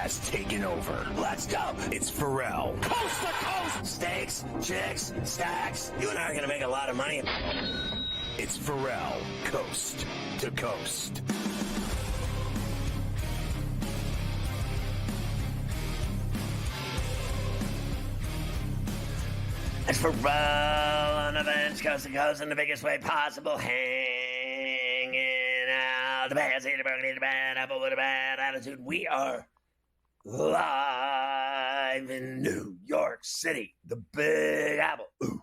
has taken over. Let's go. It's Ferrall. Coast to coast. Steaks, chicks, stacks. You and I are going to make a lot of money. It's Ferrall. Coast to coast. It's Ferrall on the bench, coast to coast, in the biggest way possible. Hanging out. The bad seed, the burgundy, the bad apple with a bad attitude. We are live in New York City, the Big Apple. Ooh.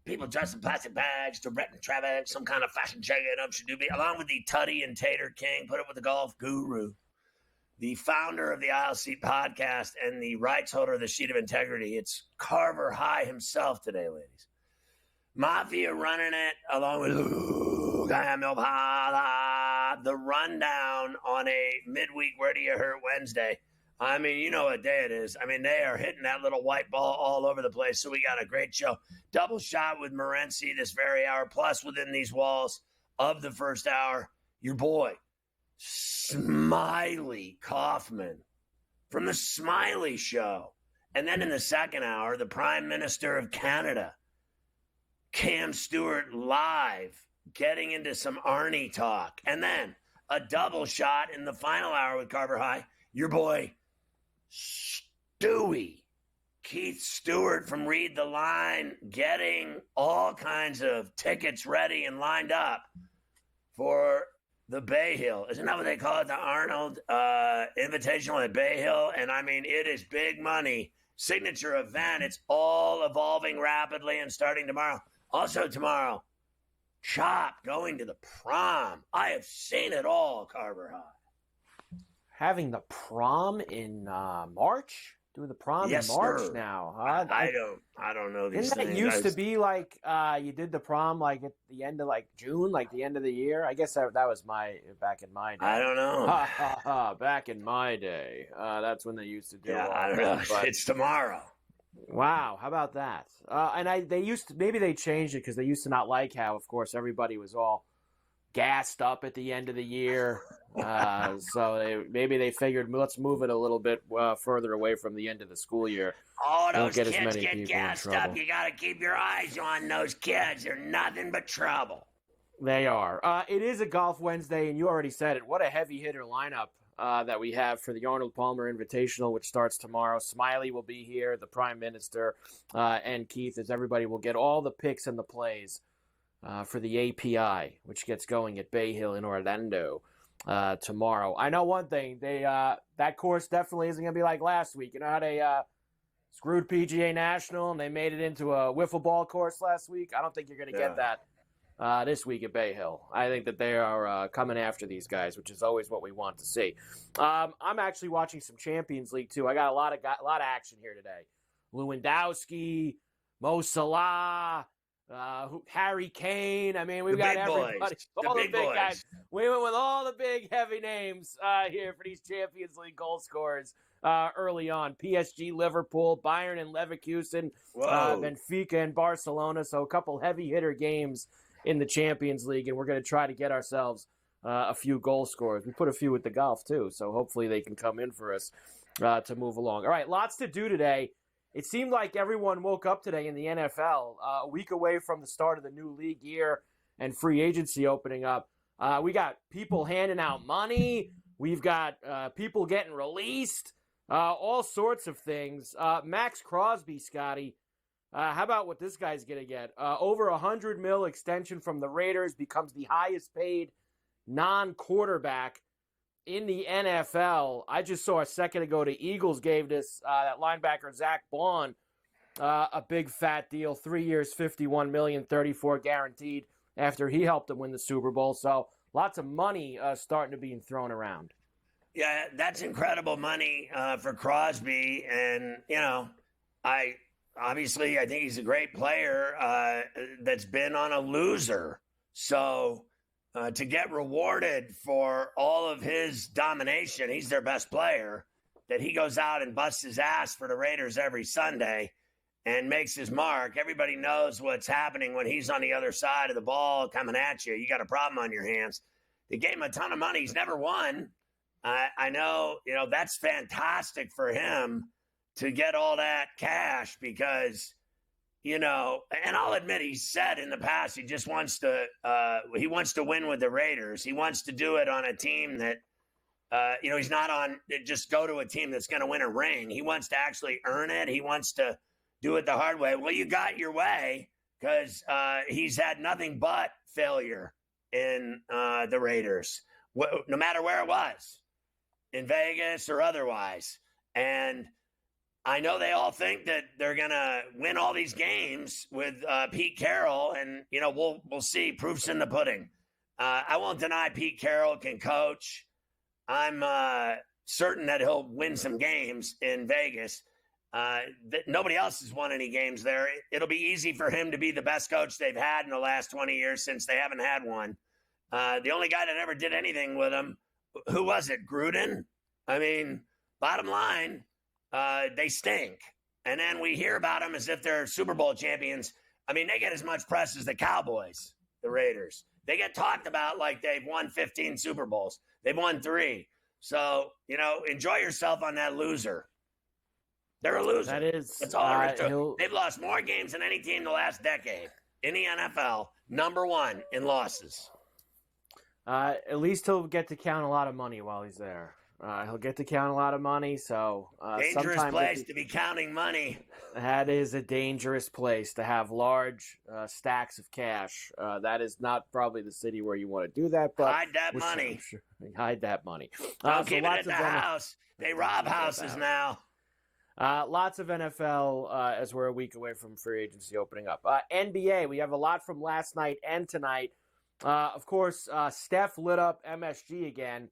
People dressed in plastic bags, directing traffic, some kind of fashion shaking up should do be, along with the Tutty and Tater King, put it with the golf guru, the founder of the Aisle Seat podcast, and the rights holder of the Sheet of Integrity. It's Carver High himself today, ladies. Mafia running it, along with the rundown on a midweek Where Do You Hurt Wednesday. I mean, you know what day it is. I mean, they are hitting that little white ball all over the place, so we got a great show. Double shot with Morency this very hour, plus within these walls of the first hour, your boy, Smiley Kaufman from the Smiley Show. And then in the second hour, the Prime Minister of Canada, Cam Stewart, live, getting into some Arnie talk. And then a double shot in the final hour with Carver High, your boy, Stewie, Keith Stewart from Read the Line, getting all kinds of tickets ready and lined up for the Bay Hill. Isn't that what they call it? The Arnold Invitational at Bay Hill. And I mean, it is big money. Signature event. It's all evolving rapidly and starting tomorrow. Also tomorrow, Chop going to the prom. I have seen it all, Carver High. Having the prom in March? Doing the prom in March sir. Now? Huh? I don't know these Didn't things. that used to be like you did the prom like at the end of like June, like the end of the year? I guess that was back in my day. I don't know. Back in my day. That's when they used to do it. I don't know. But it's tomorrow. Wow, how about that? And they used to, maybe they changed it because they used to not like how, of course, everybody was all gassed up at the end of the year. So maybe they figured, let's move it a little bit further away from the end of the school year. Oh, those kids get gassed up. You got to keep your eyes on those kids. They're nothing but trouble. They are. It is a Golf Wednesday, and you already said it. What a heavy hitter lineup that we have for the Arnold Palmer Invitational, which starts tomorrow. Smiley will be here, the Prime Minister, and Keith, as everybody will get all the picks and the plays for the API, which gets going at Bay Hill in Orlando tomorrow. I know one thing. That course definitely isn't going to be like last week. You know how they screwed PGA National and they made it into a wiffle ball course last week? I don't think you're going to get that this week at Bay Hill. I think that they are coming after these guys, which is always what we want to see. I'm actually watching some Champions League, too. I got a lot of action here today. Lewandowski, Mo Salah, Harry Kane. I mean, we've got everybody. All the big guys. We went with all the big, heavy names here for these Champions League goal scorers early on. PSG, Liverpool, Bayern and Leverkusen, Benfica and Barcelona. So a couple heavy hitter games in the Champions League, and we're going to try to get ourselves a few goal scorers. We put a few with the golf, too, so hopefully they can come in for us to move along. All right, lots to do today. It seemed like everyone woke up today in the NFL, a week away from the start of the new league year and free agency opening up. We got people handing out money. We've got people getting released, all sorts of things. Max Crosby, Scotty, how about what this guy's going to get? Over $100 million extension from the Raiders, becomes the highest paid non-quarterback in the NFL. I just saw a second ago the Eagles gave this that linebacker Zach Bond a big fat deal, 3 years, $51 million, 34 guaranteed after he helped them win the Super Bowl. So lots of money starting to be thrown around. Yeah, that's incredible money for Crosby, and I think he's a great player that's been on a loser. So to get rewarded for all of his domination, he's their best player, that he goes out and busts his ass for the Raiders every Sunday and makes his mark. Everybody knows what's happening when he's on the other side of the ball coming at you. You got a problem on your hands. They gave him a ton of money. He's never won. I know, that's fantastic for him to get all that cash because, and I'll admit he said in the past he just wants to win with the Raiders. He wants to do it on a team that, he's not on just go to a team that's going to win a ring. He wants to actually earn it. He wants to do it the hard way. Well, you got your way because he's had nothing but failure in the Raiders, no matter where it was, in Vegas or otherwise. And I know they all think that they're going to win all these games with Pete Carroll, and, we'll see. Proof's in the pudding. I won't deny Pete Carroll can coach. I'm certain that he'll win some games in Vegas. That nobody else has won any games there. It'll be easy for him to be the best coach they've had in the last 20 years since they haven't had one. The only guy that ever did anything with him, who was it, Gruden? I mean, bottom line, they stink. And then we hear about them as if they're Super Bowl champions. I mean, they get as much press as the Cowboys, the Raiders. They get talked about like they've won 15 Super Bowls. They've won 3. So, enjoy yourself on that loser. They're a loser. That's all there is to it. They've lost more games than any team in the last decade in the NFL. Number 1 in losses. At least he'll get to count a lot of money while he's there. He'll get to count a lot of money. So dangerous place to be counting money. That is a dangerous place to have large stacks of cash. That is not probably the city where you want to do that. But hide that money. Sure, hide that money. Don't keep it at the house. They rob houses now. Lots of NFL as we're a week away from free agency opening up. NBA, we have a lot from last night and tonight. Of course, Steph lit up MSG again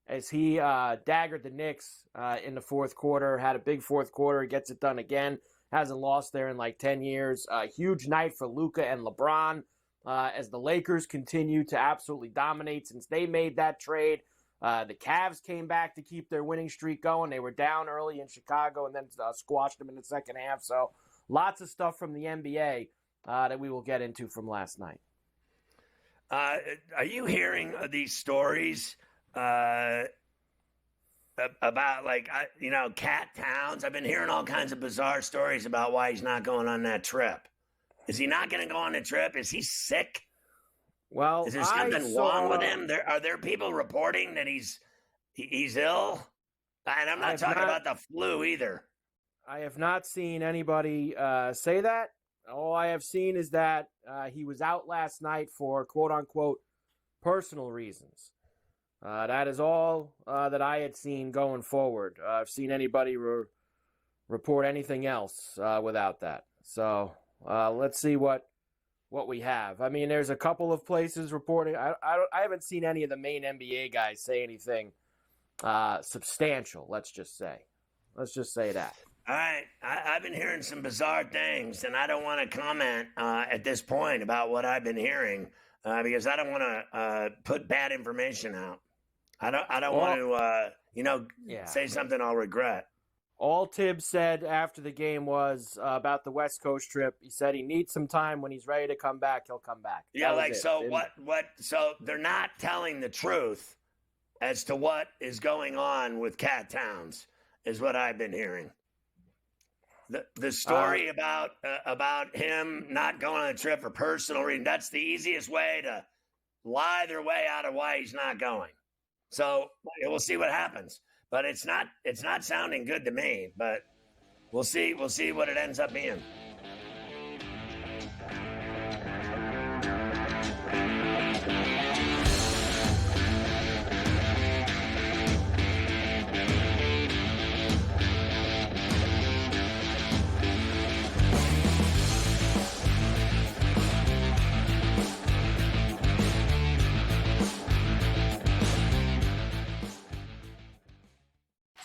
as he daggered the Knicks in the fourth quarter, had a big fourth quarter. He gets it done again. Hasn't lost there in like 10 years. Huge night for Luka and LeBron as the Lakers continue to absolutely dominate since they made that trade. The Cavs came back to keep their winning streak going. They were down early in Chicago and then squashed them in the second half. So lots of stuff from the NBA that we will get into from last night. Are you hearing these stories about, like, Cat Towns? I've been hearing all kinds of bizarre stories about why he's not going on that trip. Is he not going to go on the trip? Is he sick? Well, is there something wrong with him? Are there people reporting that he's ill? And I'm not talking about the flu either. I have not seen anybody say that. All I have seen is that he was out last night for quote-unquote personal reasons. That is all that I had seen going forward. I've seen anybody report anything else without that. So let's see what we have. I mean, there's a couple of places reporting. I haven't seen any of the main NBA guys say anything substantial. Let's just say that. All right, I've been hearing some bizarre things, and I don't want to comment at this point about what I've been hearing because I don't want to put bad information out. I don't want to say something I'll regret. All Tibbs said after the game was about the West Coast trip. He said he needs some time. When he's ready to come back, he'll come back. Yeah, like so. What? So they're not telling the truth as to what is going on with Cat Towns, is what I've been hearing. The story about him not going on a trip for personal reasons, that's the easiest way to lie their way out of why he's not going. So we'll see what happens. But it's not sounding good to me, but we'll see what it ends up being.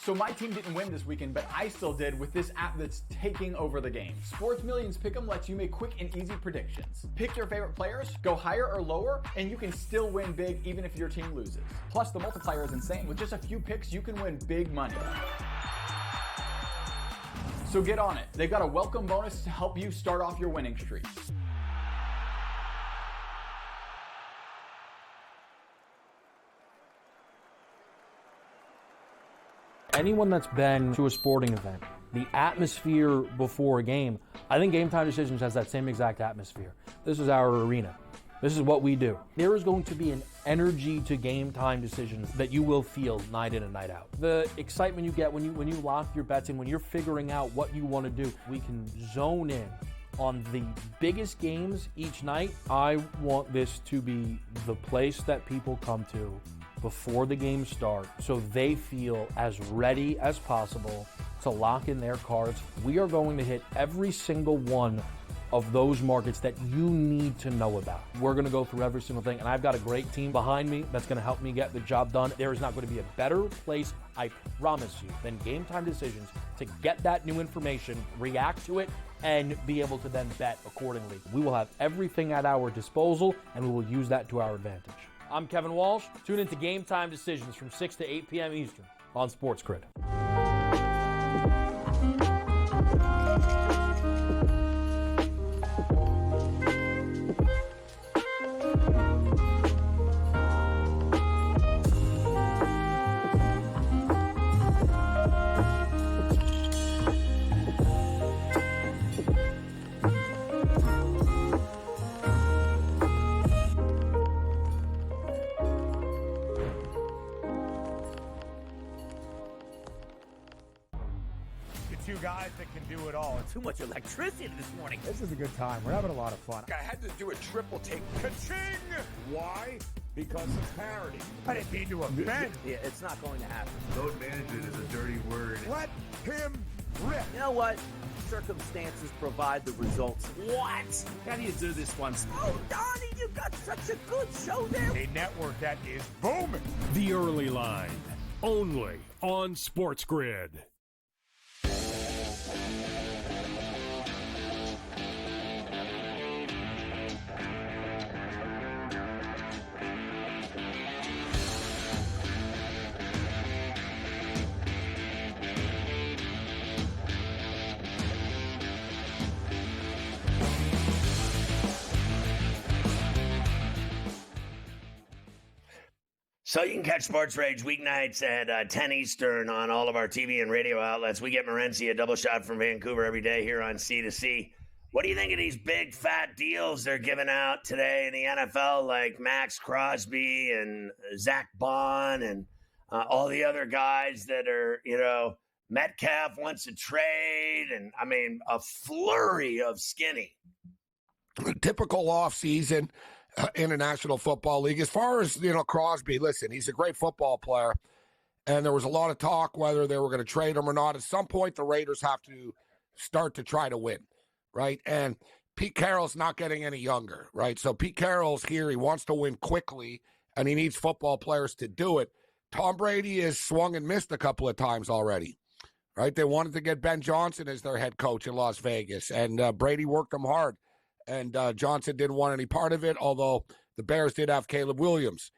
So my team didn't win this weekend, but I still did with this app that's taking over the game. Sports Millions Pick'em lets you make quick and easy predictions. Pick your favorite players, go higher or lower, and you can still win big even if your team loses. Plus, the multiplier is insane. With just a few picks, you can win big money. So get on it. They've got a welcome bonus to help you start off your winning streak. anyone that's been to a sporting event, the atmosphere before a game, I think Game Time Decisions has that same exact atmosphere. This is our arena. This is what we do. There is going to be an energy to Game Time Decisions that you will feel night in and night out. The excitement you get when you lock your bets in, when you're figuring out what you want to do, we can zone in on the biggest games each night. I want this to be the place that people come to before the games start so they feel as ready as possible to lock in their cards. We are going to hit every single one of those markets that you need to know about. We're going to go through every single thing, and I've got a great team behind me that's going to help me get the job done. There is not going to be a better place, I promise you, than Game Time Decisions to get that new information, react to it, and be able to then bet accordingly. We will have everything at our disposal, and we will use that to our advantage. I'm Kevin Walsh. Tune into Game Time Decisions from 6 to 8 p.m. Eastern on SportsGrid. Two guys that can do it all. Too much electricity this morning. This is a good time. We're having a lot of fun. I had to do a triple take. Ka-ching! Why? Because of parity. I didn't mean to offend. Yeah, it's not going to happen. Load management is a dirty word. Let him rip. You know what? Circumstances provide the results. What? How do you do this one? Oh, Donnie, you got such a good show there. A network that is booming. The Early Line, only on SportsGrid. So you can catch Sports Rage weeknights at 10 Eastern on all of our TV and radio outlets. We get Morency a double shot from Vancouver every day here on C2C. What do you think of these big fat deals they're giving out today in the NFL, like Max Crosby and Zach Bond and all the other guys that are, Metcalf wants to trade, and I mean a flurry of skinny. Typical offseason. International Football League. As far as, Crosby, listen, he's a great football player, and there was a lot of talk whether they were going to trade him or not. At some point, the Raiders have to start to try to win, right? And Pete Carroll's not getting any younger, right? So Pete Carroll's here. He wants to win quickly, and he needs football players to do it. Tom Brady has swung and missed a couple of times already, right? They wanted to get Ben Johnson as their head coach in Las Vegas, and Brady worked them hard. And Johnson didn't want any part of it, although the Bears did have Caleb Williams.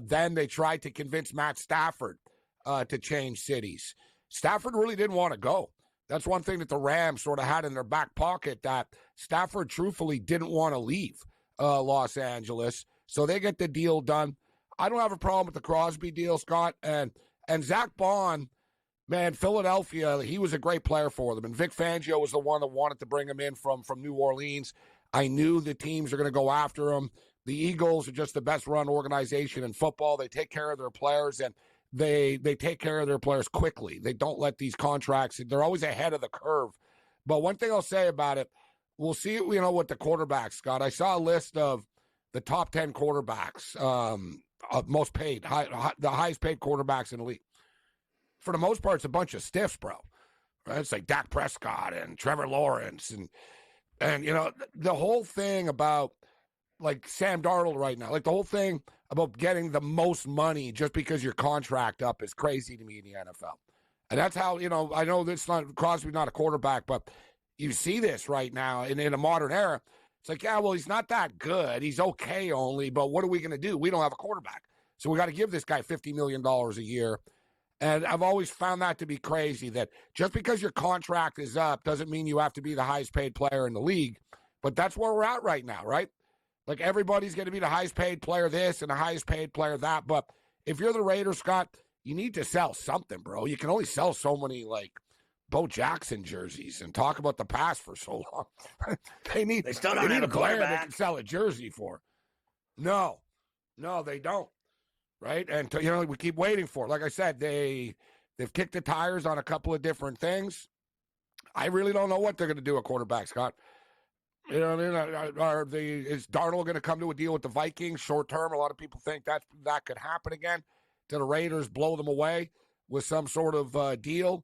Then they tried to convince Matt Stafford to change cities. Stafford really didn't want to go. That's one thing that the Rams sort of had in their back pocket, that Stafford truthfully didn't want to leave Los Angeles. So they get the deal done. I don't have a problem with the Crosby deal, Scott. And Zach Bond, man, Philadelphia, he was a great player for them. And Vic Fangio was the one that wanted to bring him in from New Orleans. I knew the teams are going to go after him. The Eagles are just the best-run organization in football. They take care of their players, and they take care of their players quickly. They don't let these contracts – they're always ahead of the curve. But one thing I'll say about it, we'll see, with the quarterbacks, Scott. I saw a list of the top 10 quarterbacks, most paid, the highest-paid quarterbacks in the league. For the most part, it's a bunch of stiffs, bro. Right? It's like Dak Prescott and Trevor Lawrence and the whole thing about, like, Sam Darnold right now, like the whole thing about getting the most money just because your contract up is crazy to me in the NFL. And that's how, I know Crosby's not a quarterback, but you see this right now in a modern era. It's like, yeah, well, he's not that good. He's okay only, but what are we going to do? We don't have a quarterback. So we got to give this guy $50 million a year. And I've always found that to be crazy, that just because your contract is up doesn't mean you have to be the highest paid player in the league. But that's where we're at right now, right? Like, everybody's going to be the highest paid player this and the highest paid player that. But if you're the Raiders, Scott, you need to sell something, bro. You can only sell so many, like, Bo Jackson jerseys and talk about the past for so long. they still don't have a player quarterback. they can sell a jersey for. No, they don't. Right? And, we keep waiting for it. Like I said, they've kicked the tires on a couple of different things. I really don't know what they're going to do at quarterback, Scott. You know what I mean? Is Darnold going to come to a deal with the Vikings short term? A lot of people think that could happen again. Do the Raiders blow them away with some sort of deal?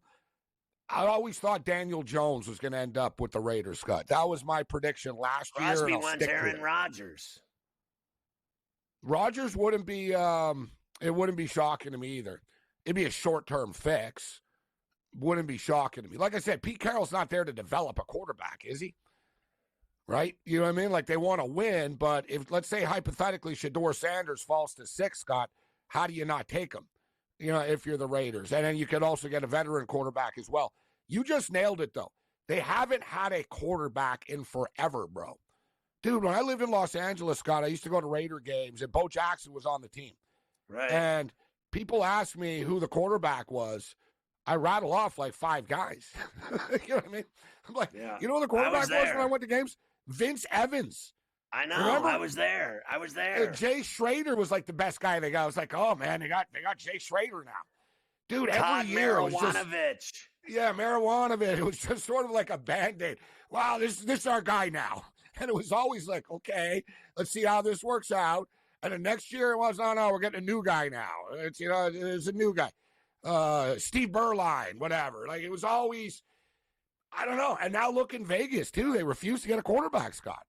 I always thought Daniel Jones was going to end up with the Raiders, Scott. That was my prediction last year. Crosby wants Aaron Rodgers. Rodgers wouldn't be it wouldn't be shocking to me either. It'd be a short-term fix. Wouldn't be shocking to me. Like I said, Pete Carroll's not there to develop a quarterback, is he? Right? You know what I mean? Like, they want to win, but if, let's say, hypothetically, Shedeur Sanders falls to 6, Scott, how do you not take him? If you're the Raiders. And then you could also get a veteran quarterback as well. You just nailed it, though. They haven't had a quarterback in forever, bro. Dude, when I lived in Los Angeles, Scott, I used to go to Raider games, and Bo Jackson was on the team. Right. And people asked me who the quarterback was. I rattle off like 5 guys. You know what I mean? I'm like, You know who the quarterback was when I went to games? Vince Evans. I know. Remember? I was there. Jay Schrader was like the best guy they got. I was like, oh man, they got Jay Schrader now. Dude, every year it was just, Marijuanovic. It was just sort of like a Band-Aid. Wow, this is our guy now. And it was always like, okay, let's see how this works out. And then next year it was, no, we're getting a new guy now. It's it's a new guy. Steve Berline, whatever. Like, it was always, I don't know. And now look in Vegas too. They refuse to get a quarterback, Scott.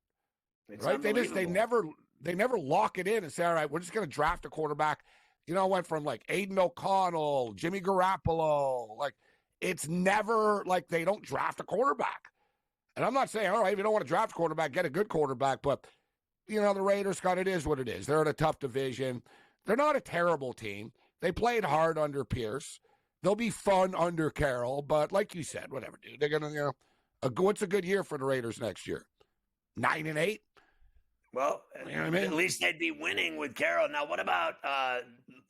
It's right? They never lock it in and say, all right, we're just going to draft a quarterback. Went from like Aiden O'Connell, Jimmy Garoppolo. Like, it's never like they don't draft a quarterback. And I'm not saying, all right, if you don't want to draft a quarterback, get a good quarterback. But, the Raiders, Scott, it is what it is. They're in a tough division. They're not a terrible team. They played hard under Pierce. They'll be fun under Carroll. But like you said, whatever, dude. They're going to, what's a good year for the Raiders next year? 9-8? Well, at least they'd be winning with Carroll. Now, what about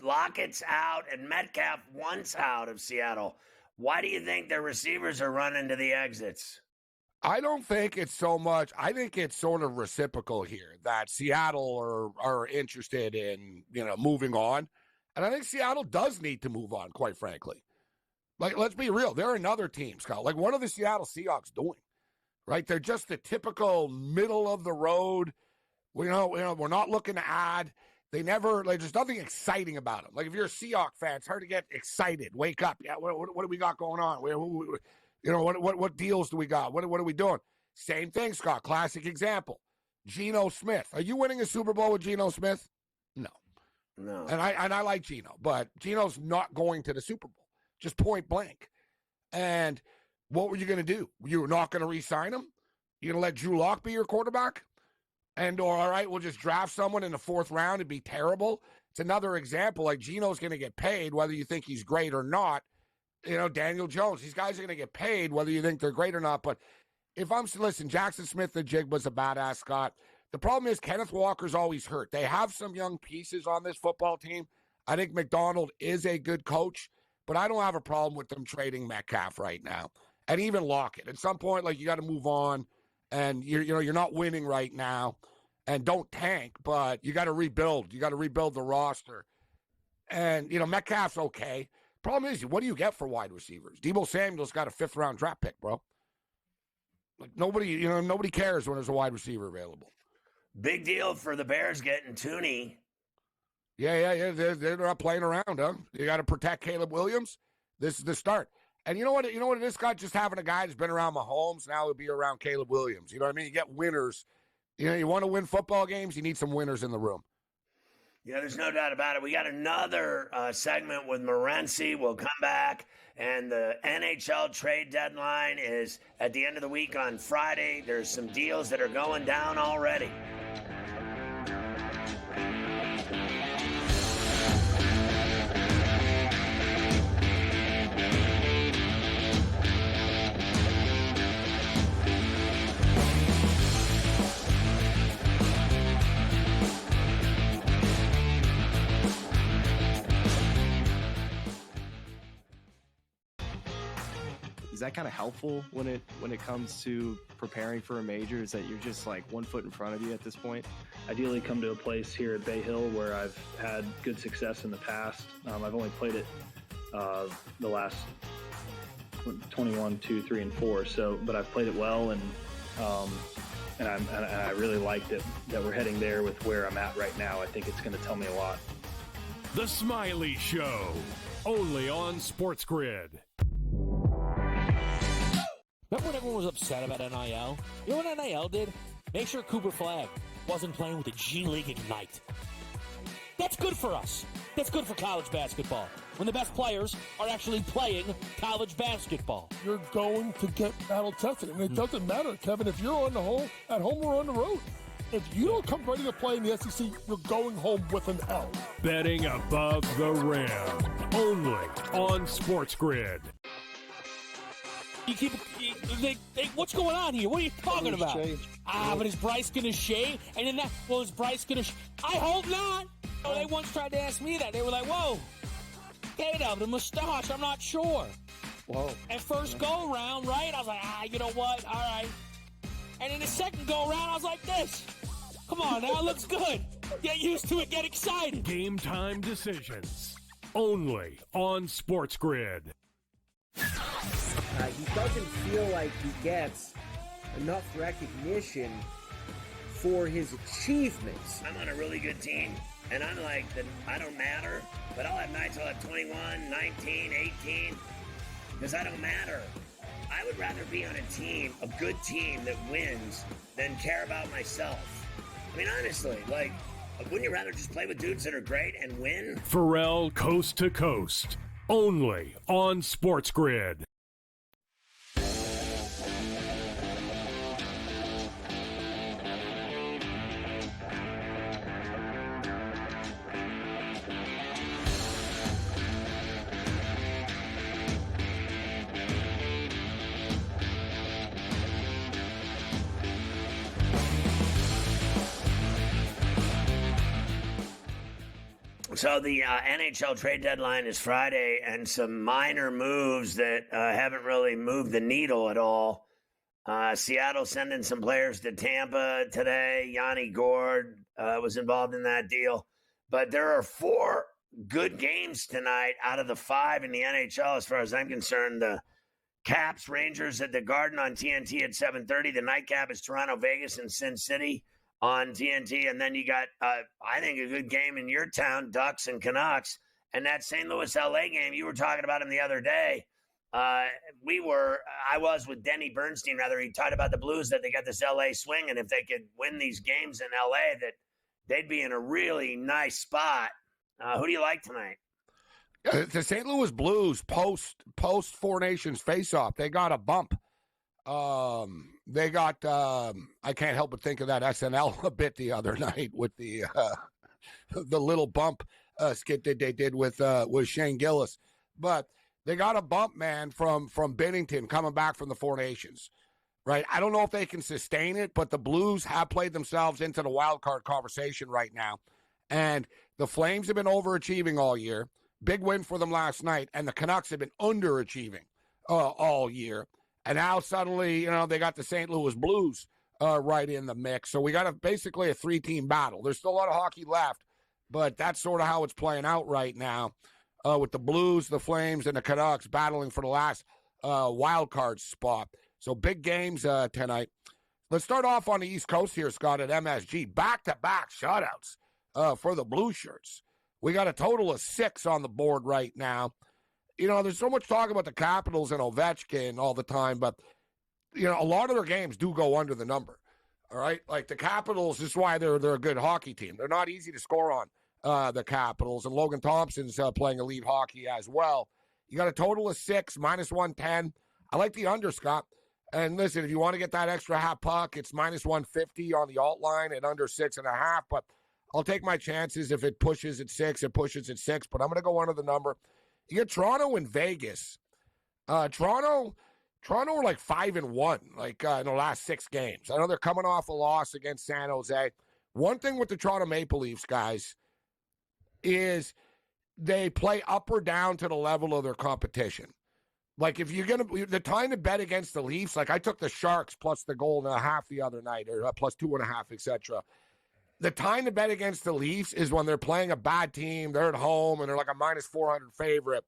Lockett's out and Metcalf once out of Seattle? Why do you think their receivers are running to the exits? I don't think it's so much. I think it's sort of reciprocal here that Seattle are interested in, moving on. And I think Seattle does need to move on, quite frankly. Like, let's be real. They're another team, Scott. Like, what are the Seattle Seahawks doing? Right? They're just the typical middle of the road. We're not looking to add. There's nothing exciting about them. Like, if you're a Seahawks fan, it's hard to get excited. Wake up. Yeah, what do we got going on? What deals do we got? What are we doing? Same thing, Scott. Classic example. Geno Smith. Are you winning a Super Bowl with Geno Smith? No. And I like Geno, but Geno's not going to the Super Bowl. Just point blank. And what were you going to do? You're not going to re-sign him? You're going to let Drew Lock be your quarterback? Or, all right, we'll just draft someone in the 4th round and be terrible. It's another example. Like, Geno's going to get paid whether you think he's great or not. Daniel Jones, these guys are going to get paid whether you think they're great or not. But listen, Jackson Smith the Jig was a badass, Scott. The problem is Kenneth Walker's always hurt. They have some young pieces on this football team. I think McDonald is a good coach, but I don't have a problem with them trading Metcalf right now. And even Lockett. At some point, like, you got to move on. And you're not winning right now, and don't tank, but you got to rebuild. You got to rebuild the roster. And Metcalf's okay. Problem is, what do you get for wide receivers? Deebo Samuel's got a 5th round draft pick, bro. Like, nobody cares when there's a wide receiver available. Big deal for the Bears getting Tooney. Yeah. They're not playing around, huh? You got to protect Caleb Williams. This is the start. And you know what it is, Scott? Just having a guy that's been around Mahomes, now he'll be around Caleb Williams. You know what I mean? You get winners. You want to win football games, you need some winners in the room. Yeah, there's no doubt about it. We got another segment with Morency. We'll come back, and the NHL trade deadline is at the end of the week on Friday. There's some deals that are going down already. Is that kind of helpful when it comes to preparing for a major? Is that you're just like 1 foot in front of you at this point? Ideally come to a place here at Bay Hill where I've had good success in the past. I've only played it the last 21, 2, 3, and 4. But I've played it well, and I really like that we're heading there with where I'm at right now. I think it's going to tell me a lot. The Smiley Show, only on SportsGrid. Remember when everyone was upset about NIL? You know what NIL did? Make sure Cooper Flagg wasn't playing with the G League Ignite. That's good for us. That's good for college basketball. When the best players are actually playing college basketball. You're going to get battle tested. And it doesn't matter, Kevin, if you're at home or on the road. If you don't come ready to play in the SEC, you're going home with an L. Betting above the rim, only on SportsGrid. What's going on here? What are you talking about? But is Bryce going to shave? And then is Bryce going to I hope not. Oh, they once tried to ask me that. They were like, whoa, Kato, the mustache, I'm not sure. Whoa. And first go around, right? I was like, you know what? All right. And then the second go around, I was like this. Come on now, it looks good. Get used to it, get excited. Game time decisions, only on SportsGrid. He doesn't feel like he gets enough recognition for his achievements. I'm on a really good team, and I'm like, I don't matter, but I'll have nights I'll have 21, 19, 18, because I don't matter. I would rather be on a team, a good team that wins, than care about myself. I mean, honestly, wouldn't you rather just play with dudes that are great and win? Ferrall Coast to Coast, only on SportsGrid. So the NHL trade deadline is Friday, and some minor moves that haven't really moved the needle at all. Seattle sending some players to Tampa today. Yanni Gourde was involved in that deal. But there are 4 good games tonight out of the 5 in the NHL as far as I'm concerned. The Caps, Rangers at the Garden on TNT at 7:30. The nightcap is Toronto, Vegas, and Sin City on TNT, and then you got, I think, a good game in your town, Ducks and Canucks, and that St. Louis-LA game, you were talking about him the other day. I was with Denny Bernstein, rather. He talked about the Blues, that they got this LA swing, and if they could win these games in LA, that they'd be in a really nice spot. Who do you like tonight? The St. Louis Blues post Four Nations face-off, they got a bump. They got, I can't help but think of that SNL a bit the other night with the little bump skit that they did with Shane Gillis. But they got a bump, man, from Bennington coming back from the Four Nations, right? I don't know if they can sustain it, but the Blues have played themselves into the wild card conversation right now. And the Flames have been overachieving all year. Big win for them last night. And the Canucks have been underachieving all year. And now suddenly, they got the St. Louis Blues right in the mix. So we got basically a 3-team battle. There's still a lot of hockey left, but that's sort of how it's playing out right now with the Blues, the Flames, and the Canucks battling for the last wild card spot. So big games tonight. Let's start off on the East Coast here, Scott, at MSG. Back-to-back shutouts for the Blue Shirts. We got a total of 6 on the board right now. There's so much talk about the Capitals and Ovechkin all the time, but, a lot of their games do go under the number, all right? Like the Capitals, this is why they're a good hockey team. They're not easy to score on, the Capitals, and Logan Thompson's playing elite hockey as well. You got a total of 6, -110. I like the under, Scott. And listen, if you want to get that extra half puck, it's -150 on the alt line at under 6.5, but I'll take my chances. If it pushes at 6, it pushes at 6, but I'm going to go under the number. You get Toronto and Vegas. Toronto are like 5-1, in the last 6 games. I know they're coming off a loss against San Jose. One thing with the Toronto Maple Leafs, guys, is they play up or down to the level of their competition. Like, if you're going to, the time to bet against the Leafs, like I took the Sharks plus the goal and a half the other night, or plus 2.5, etc. The time to bet against the Leafs is when they're playing a bad team, they're at home, and they're like a minus 400 favorite.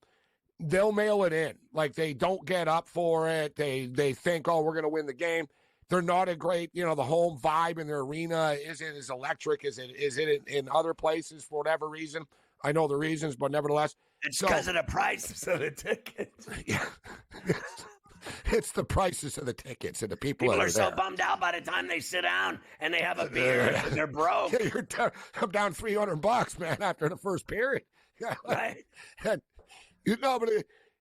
They'll mail it in. Like, they don't get up for it. They think, oh, we're going to win the game. They're not a great, the home vibe in their arena isn't as electric as it is in other places for whatever reason. I know the reasons, but nevertheless. It's because of the prices of the tickets. Yeah. It's the prices of the tickets and the people are so there. bummed out by the time they sit down and they have a beer. They're broke. Yeah, I'm down $300, man, after the first period. Right. And, but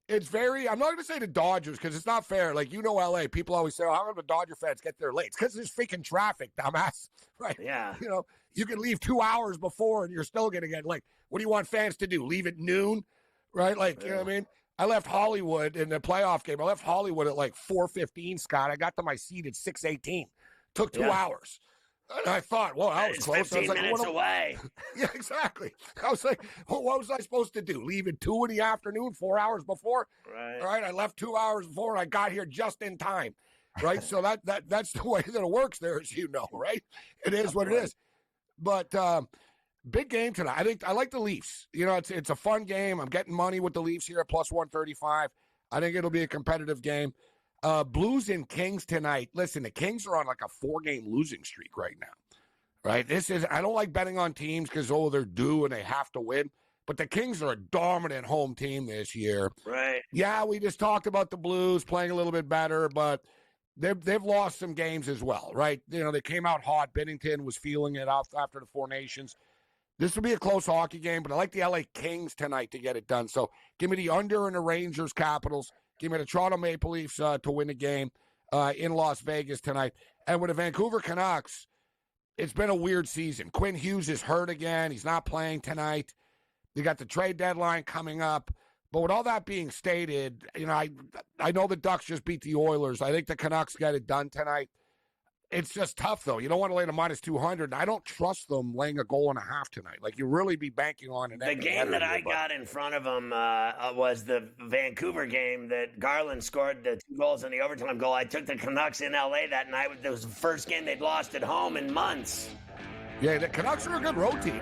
it's very, I'm not going to say the Dodgers because it's not fair. Like, LA, people always say, oh, how come the Dodger fans get there late? It's because there's freaking traffic, dumbass. Right? Yeah. You can leave 2 hours before and you're still going to get, like, what do you want fans to do? Leave at noon? Right? Like, you know what I mean? I left Hollywood in the playoff game. I left Hollywood at like 4:15, Scott. I got to my seat at 6:18. Took 2 hours. And I thought, well, I was close. 15 minutes away. Yeah, exactly. I was like, well, what was I supposed to do? Leave at 2 in the afternoon, 4 hours before? Right. All right, I left 2 hours before and I got here just in time. Right? So that's the way that it works there, as you know, right? It is what it is. But big game tonight. I like the Leafs. It's a fun game. I'm getting money with the Leafs here at plus 135. I think it'll be a competitive game. Blues and Kings tonight. Listen, the Kings are on like a 4-game losing streak right now. Right? I don't like betting on teams because, they're due and they have to win. But the Kings are a dominant home team this year. Right. Yeah, we just talked about the Blues playing a little bit better, but they've lost some games as well, right? They came out hot. Bennington was feeling it off after the Four Nations. This will be a close hockey game, but I like the LA Kings tonight to get it done. So give me the under in the Rangers Capitals. Give me the Toronto Maple Leafs to win the game in Las Vegas tonight. And with the Vancouver Canucks, it's been a weird season. Quinn Hughes is hurt again. He's not playing tonight. You got the trade deadline coming up. But with all that being stated, I know the Ducks just beat the Oilers. I think the Canucks got it done tonight. It's just tough, though. You don't want to lay the minus 200. I don't trust them laying a goal and a half tonight. Like, you really be banking on it. The game that I got in front of them was the Vancouver game that Garland scored the 2 goals in the overtime goal. I took the Canucks in L.A. that night. It was the first game they'd lost at home in months. Yeah, the Canucks are a good road team.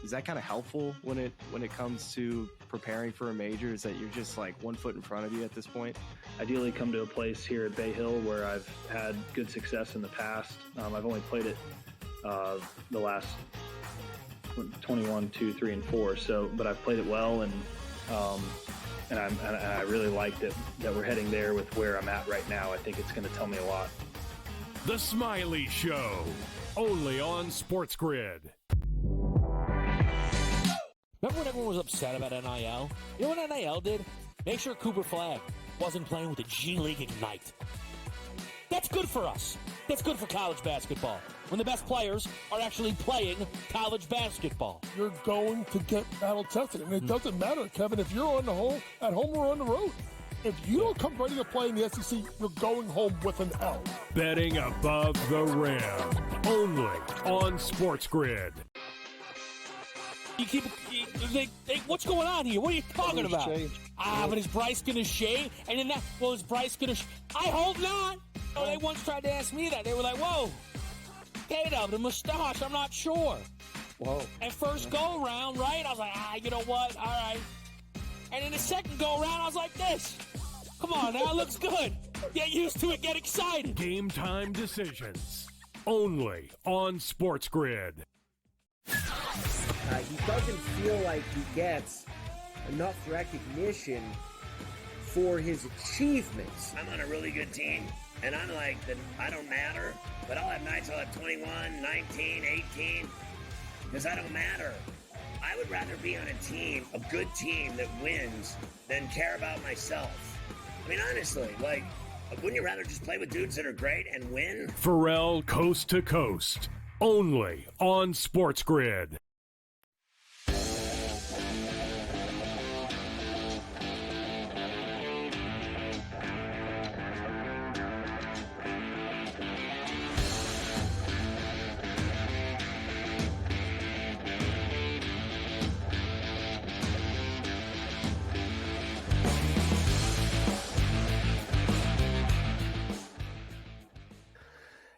Is that kind of helpful when it comes to preparing for a major? Is that you're just like 1 foot in front of you at this point? Ideally come to a place here at Bay Hill where I've had good success in the past. I've only played it the last 21, 2, 3, and 4. But I've played it well, and I really like that we're heading there with where I'm at right now. I think it's going to tell me a lot. The Smiley Show, only on SportsGrid. Remember when everyone was upset about NIL? You know what NIL did? Make sure Cooper Flag wasn't playing with the G League Ignite. That's good for us. That's good for college basketball. When the best players are actually playing college basketball. You're going to get battle tested. And it doesn't matter, Kevin, if you're at home or on the road. If you don't come ready to play in the SEC, you're going home with an L. Betting above the rim, only on SportsGrid. What's going on here? What are you talking about? But is Bryce going to shave? And then is Bryce going to I hope not. Oh, they once tried to ask me that. They were like, whoa, Tatum, the mustache, I'm not sure. Whoa. And first go around, right? I was like, you know what? All right. And in the second go around, I was like this. Come on now, it looks good. Get used to it, get excited. Game time decisions, only on SportsGrid. He doesn't feel like he gets enough recognition for his achievements. I'm on a really good team, and I'm like, I don't matter, but I'll have nights I'll have 21, 19, 18, because I don't matter. I would rather be on a team, a good team that wins, than care about myself. I mean, honestly, wouldn't you rather just play with dudes that are great and win? Ferrall coast to coast, only on SportsGrid.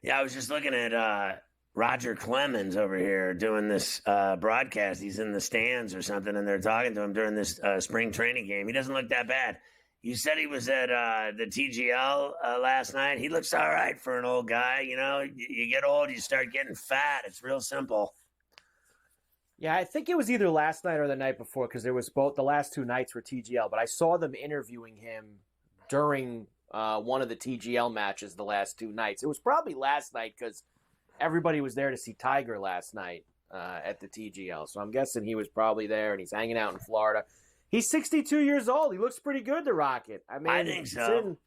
Yeah, I was just looking at Roger Clemens over here doing this broadcast. He's in the stands or something, and they're talking to him during this spring training game. He doesn't look that bad. You said he was at the TGL last night. He looks all right for an old guy. You know, you get old, you start getting fat. It's real simple. Yeah, I think it was either last night or the night before because there was both. The last 2 nights were TGL, but I saw them interviewing him during one of the TGL matches the last 2 nights. It was probably last night because everybody was there to see Tiger last night at the TGL. So I'm guessing he was probably there, and he's hanging out in Florida. He's 62 years old. He looks pretty good, the Rocket. I mean, I think so.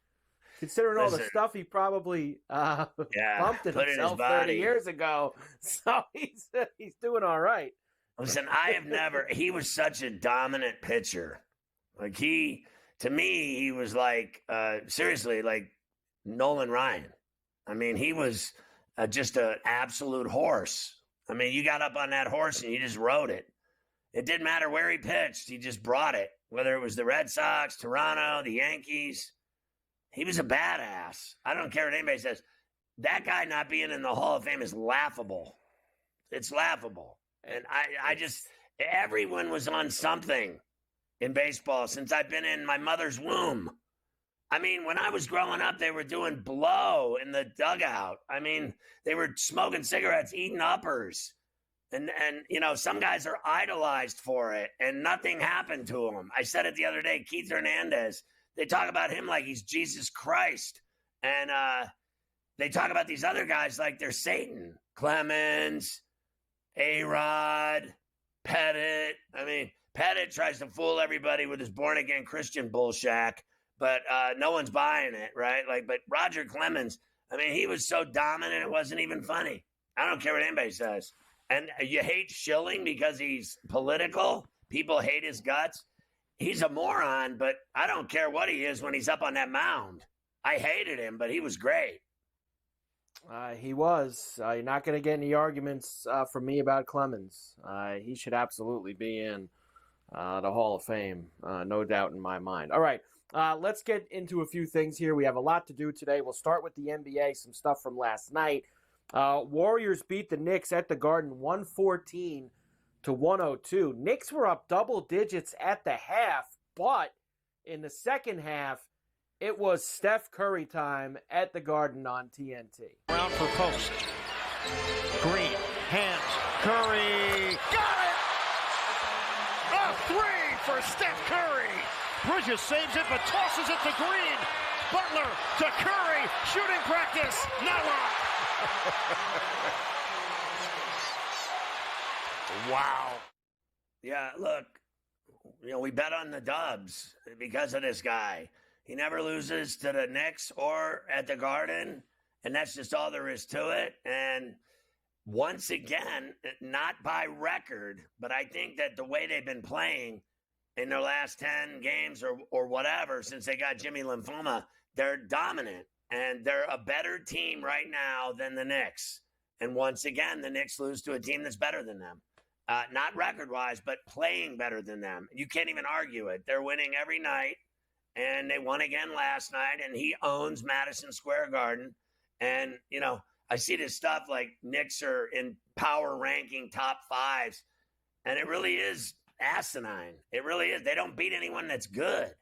Considering all the stuff he probably bumped in himself 30 years ago. So he's doing all right. Listen, he was such a dominant pitcher. Like to me, he was like, seriously, like Nolan Ryan. I mean, he was just an absolute horse. I mean, you got up on that horse and you just rode it. It didn't matter where he pitched. He just brought it, whether it was the Red Sox, Toronto, the Yankees. He was a badass. I don't care what anybody says. That guy not being in the Hall of Fame is laughable. It's laughable. And I just, everyone was on something in baseball since I've been in my mother's womb. I mean, when I was growing up, they were doing blow in the dugout. I mean, they were smoking cigarettes, eating uppers. And you know, some guys are idolized for it, and nothing happened to them. I said it the other day, Keith Hernandez. They talk about him like he's Jesus Christ. And they talk about these other guys like they're Satan. Clemens, A-Rod, Pettit. I mean, Pettit tries to fool everybody with his born-again Christian bullshack, but no one's buying it, right? Like, but Roger Clemens, I mean, he was so dominant it wasn't even funny. I don't care what anybody says. And you hate Schilling because he's political. People hate his guts. He's a moron, but I don't care what he is when he's up on that mound. I hated him, but he was great. He was. You're not going to get any arguments from me about Clemens. He should absolutely be in the Hall of Fame, no doubt in my mind. All right, let's get into a few things here. We have a lot to do today. We'll start with the NBA, some stuff from last night. Warriors beat the Knicks at the Garden 114-102. Knicks were up double digits at the half, but in the second half, it was Steph Curry time at the Garden on TNT. Round for post. Green, hands, Curry, got it! A three for Steph Curry. Bridges saves it, but tosses it to Green. Butler to Curry, shooting practice, now on. Wow. Yeah, look, you know, we bet on the Dubs because of this guy. He never loses to the Knicks or at the Garden, and that's just all there is to it. And once again, not by record, but I think that the way they've been playing in their last 10 games or whatever since they got Jimmy Lymphoma, they're dominant. And they're a better team right now than the Knicks. And once again, the Knicks lose to a team that's better than them. Not record-wise, but playing better than them. You can't even argue it. They're winning every night, and they won again last night, and he owns Madison Square Garden. And, you know, I see this stuff like Knicks are in power ranking top fives, and it really is asinine. It really is. They don't beat anyone that's good.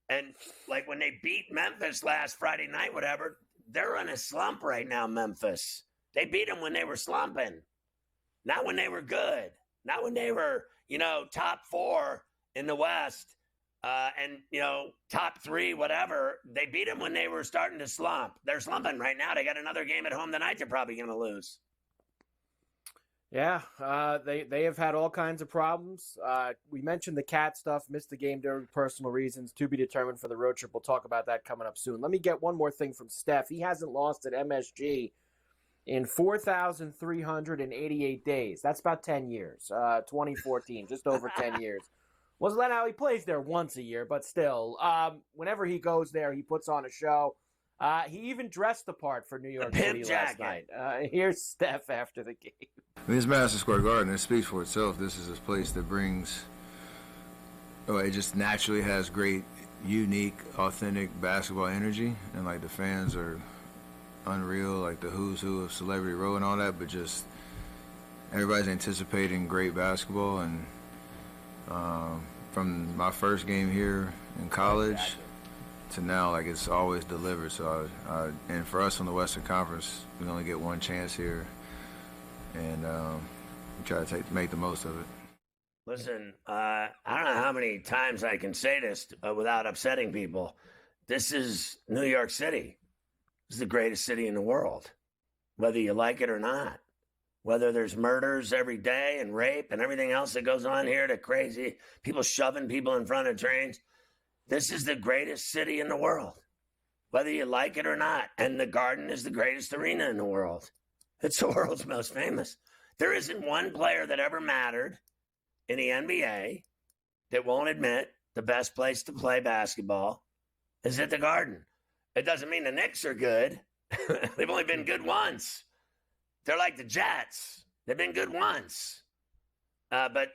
And, like, when they beat Memphis last Friday night, whatever, they're in a slump right now, Memphis. They beat them when they were slumping, not when they were good, not when they were, you know, top 4 in the West and, you know, top 3, whatever. They beat them when they were starting to slump. They're slumping right now. They got another game at home tonight they're probably going to lose. Yeah, they have had all kinds of problems. We mentioned the Cat stuff, missed the game due to personal reasons, to be determined for the road trip. We'll talk about that coming up soon. Let me get one more thing from Steph. He hasn't lost at MSG in 4,388 days. That's about 10 years. 2014, just over 10 years. Wasn't that how he plays there once a year, but still. Whenever he goes there, he puts on a show. He even dressed the part for New York City last night. Here's Steph after the game. This Madison Square Garden, it speaks for itself. This is a place that brings, it just naturally has great, unique, authentic basketball energy. And, like, the fans are unreal, like the who's who of Celebrity Row and all that, but just everybody's anticipating great basketball. And from my first game here in college to now, like, it's always delivered. So and for us on the Western Conference, we only get one chance here, and we try to make the most of it. Listen, I don't know how many times I can say this without upsetting people. This is New York City. This is the greatest city in the world, whether you like it or not. Whether there's murders every day and rape and everything else that goes on here, to crazy people shoving people in front of trains. This is the greatest city in the world, whether you like it or not. And the Garden is the greatest arena in the world. It's the world's most famous. There isn't one player that ever mattered in the NBA that won't admit the best place to play basketball is at the Garden. It doesn't mean the Knicks are good. They've only been good once. They're like the Jets. They've been good once. But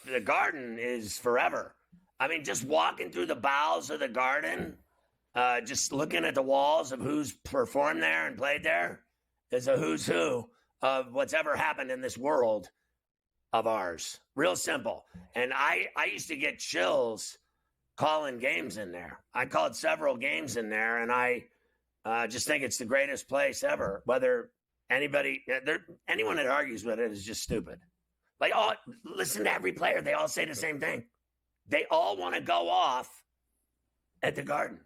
the Garden is forever. I mean, just walking through the bowels of the Garden, just looking at the walls of who's performed there and played there, is a who's who of what's ever happened in this world of ours. Real simple. And I used to get chills calling games in there. I called several games in there, and I just think it's the greatest place ever. Whether anyone that argues with it is just stupid. Like, listen to every player. They all say the same thing. They all want to go off at the Garden.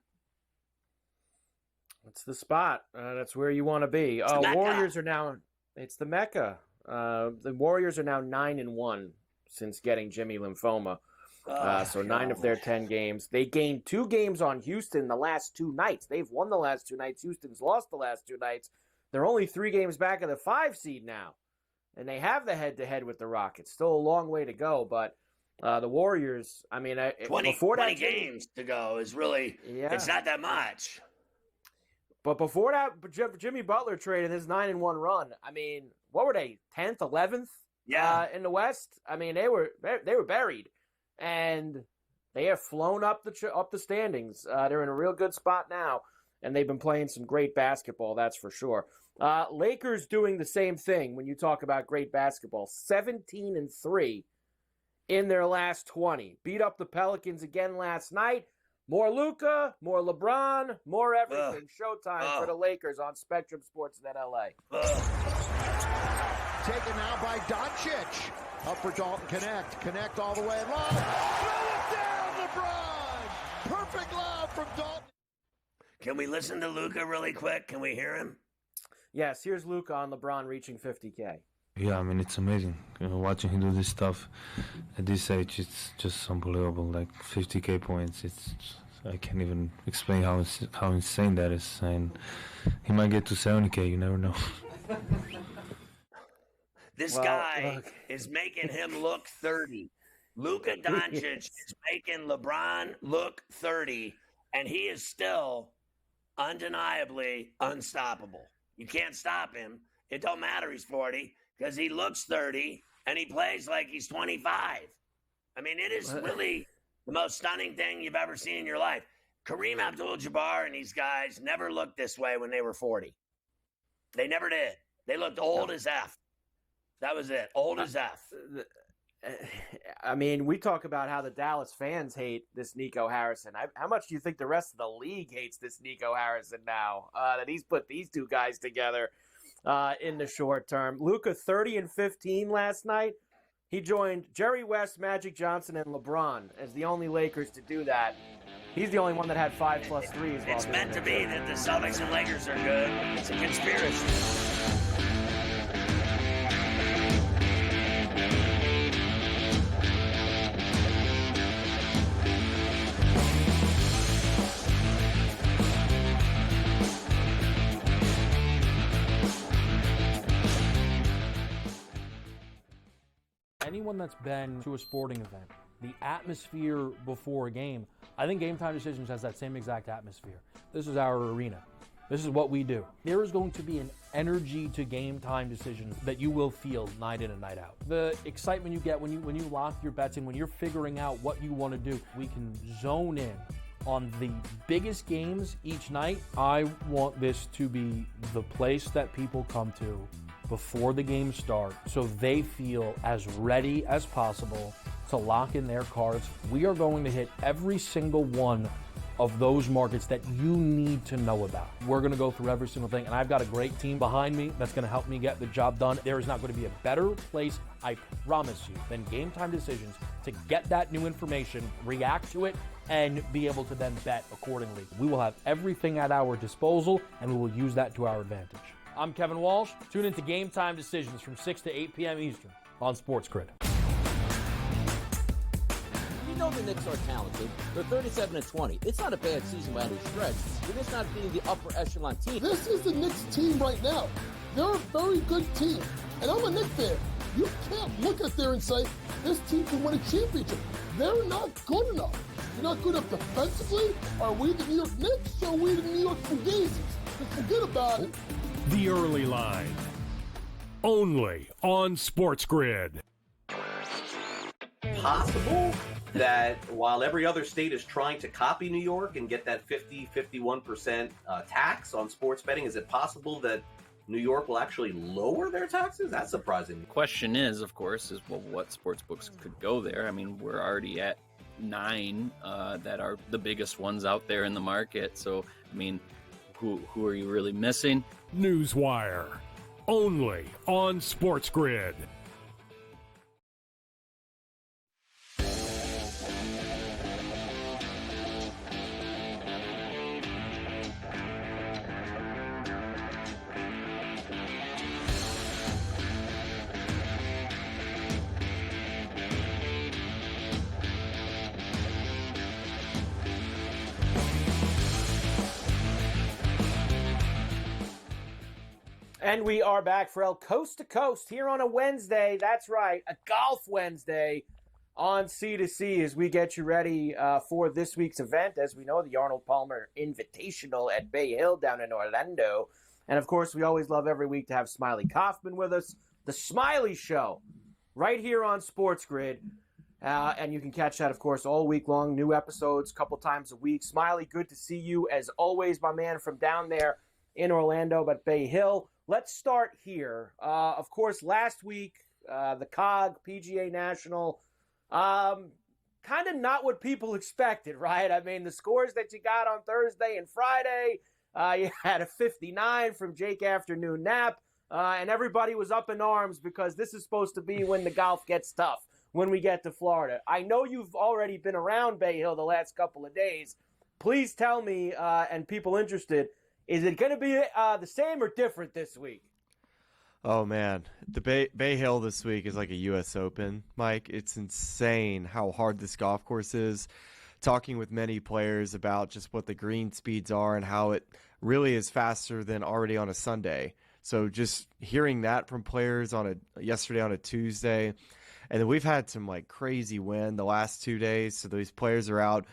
It's the spot. That's where you want to be. Warriors are now. It's the Mecca. The Warriors are now 9-1 since getting Jimmy lymphoma. So 9 of their 10 games. They gained 2 games on Houston the last 2 nights. They've won the last 2 nights. Houston's lost the last 2 nights. They're only 3 games back of the 5 seed now. And they have the head-to-head with the Rockets. Still a long way to go, but the Warriors, I mean, 20 games to go is really, it's not that much. But before that, Jimmy Butler trade and his 9-1 run, I mean, what were they, 10th, 11th in the West? I mean, they were buried. And they have flown up the standings. They're in a real good spot now, and they've been playing some great basketball, that's for sure. Lakers doing the same thing when you talk about great basketball. 17-3 in their last 20. Beat up the Pelicans again last night. More Luka, more LeBron, more everything. Showtime for the Lakers on Spectrum Sportsnet LA. Taken now by Doncic. Up for Dalton. Connect all the way. Lob. Throw it down, LeBron. Perfect lob from Dalton. Can we listen to Luka really quick? Can we hear him? Yes, here's Luka on LeBron reaching 50K. Yeah, I mean, it's amazing. Watching him do this stuff at this age, it's just unbelievable. Like 50K points, I can't even explain how insane that is. And he might get to 70K, you never know. This guy is making him look 30. Luka Doncic is making LeBron look 30, and he is still undeniably unstoppable. You can't stop him. It don't matter he's 40 because he looks 30, and he plays like he's 25. I mean, it is really the most stunning thing you've ever seen in your life. Kareem Abdul-Jabbar and these guys never looked this way when they were 40. They never did. They looked old as F. That was it. Old as F. I mean, we talk about how the Dallas fans hate this Nico Harrison. How much do you think the rest of the league hates this Nico Harrison now? That he's put these 2 guys together in the short term. Luka 30-15 last night. He joined Jerry West, Magic Johnson, and LeBron as the only Lakers to do that. He's the only one that had 5+ threes. It's meant to be that the Celtics and Lakers are good. It's a conspiracy. Anyone that's been to a sporting event, the atmosphere before a game, I think Game Time Decisions has that same exact atmosphere. This is our arena. This is what we do. There is going to be an energy to Game Time Decisions that you will feel night in and night out. The excitement you get when you lock your bets in, when you're figuring out what you want to do, we can zone in on the biggest games each night. I want this to be the place that people come to before the games start so they feel as ready as possible to lock in their cards. We are going to hit every single one of those markets that you need to know about. We're going to go through every single thing, and I've got a great team behind me that's going to help me get the job done. There is not going to be a better place, I promise you, than Game Time Decisions to get that new information, react to it, and be able to then bet accordingly. We will have everything at our disposal, and we will use that to our advantage. I'm Kevin Walsh. Tune into Game Time Decisions from 6 to 8 p.m. Eastern on SportsGrid. We know the Knicks are talented. They're 37-20. It's not a bad season by any stretch. They're just not being the upper echelon team. This is the Knicks team right now. They're a very good team. And I'm a Knicks fan. You can't look at there and say, this team can win a championship. They're not good enough. They're not good enough defensively. Are we the New York Knicks or are we the New York Fugazis? Just forget about it. The Early Line. Only on SportsGrid. Possible that while every other state is trying to copy New York and get that 51% tax on sports betting, is it possible that New York will actually lower their taxes? That's surprising. The question is, of course, well, what sports books could go there? I mean, we're already at 9 that are the biggest ones out there in the market. So, I mean, who are you really missing? Newswire. Only on SportsGrid. And we are back for El Coast to Coast here on a Wednesday. That's right, a Golf Wednesday on C2C as we get you ready for this week's event. As we know, the Arnold Palmer Invitational at Bay Hill down in Orlando. And, of course, we always love every week to have Smiley Kaufman with us. The Smiley Show right here on SportsGrid. And you can catch that, of course, all week long. New episodes a couple times a week. Smiley, good to see you as always, my man, from down there in Orlando, but Bay Hill. Let's start here. Of course, last week, the COG, PGA National, kind of not what people expected, right? I mean, the scores that you got on Thursday and Friday, you had a 59 from Jake Afternoon Nap, and everybody was up in arms because this is supposed to be when the golf gets tough, when we get to Florida. I know you've already been around Bay Hill the last couple of days. Please tell me, and people interested, is it going to be the same or different this week? Oh, man. The Bay Hill this week is like a U.S. Open, Mike. It's insane how hard this golf course is. Talking with many players about just what the green speeds are and how it really is faster than already on a Sunday. So just hearing that from players yesterday on a Tuesday. And then we've had some like crazy wind the last 2 days. So these players are out,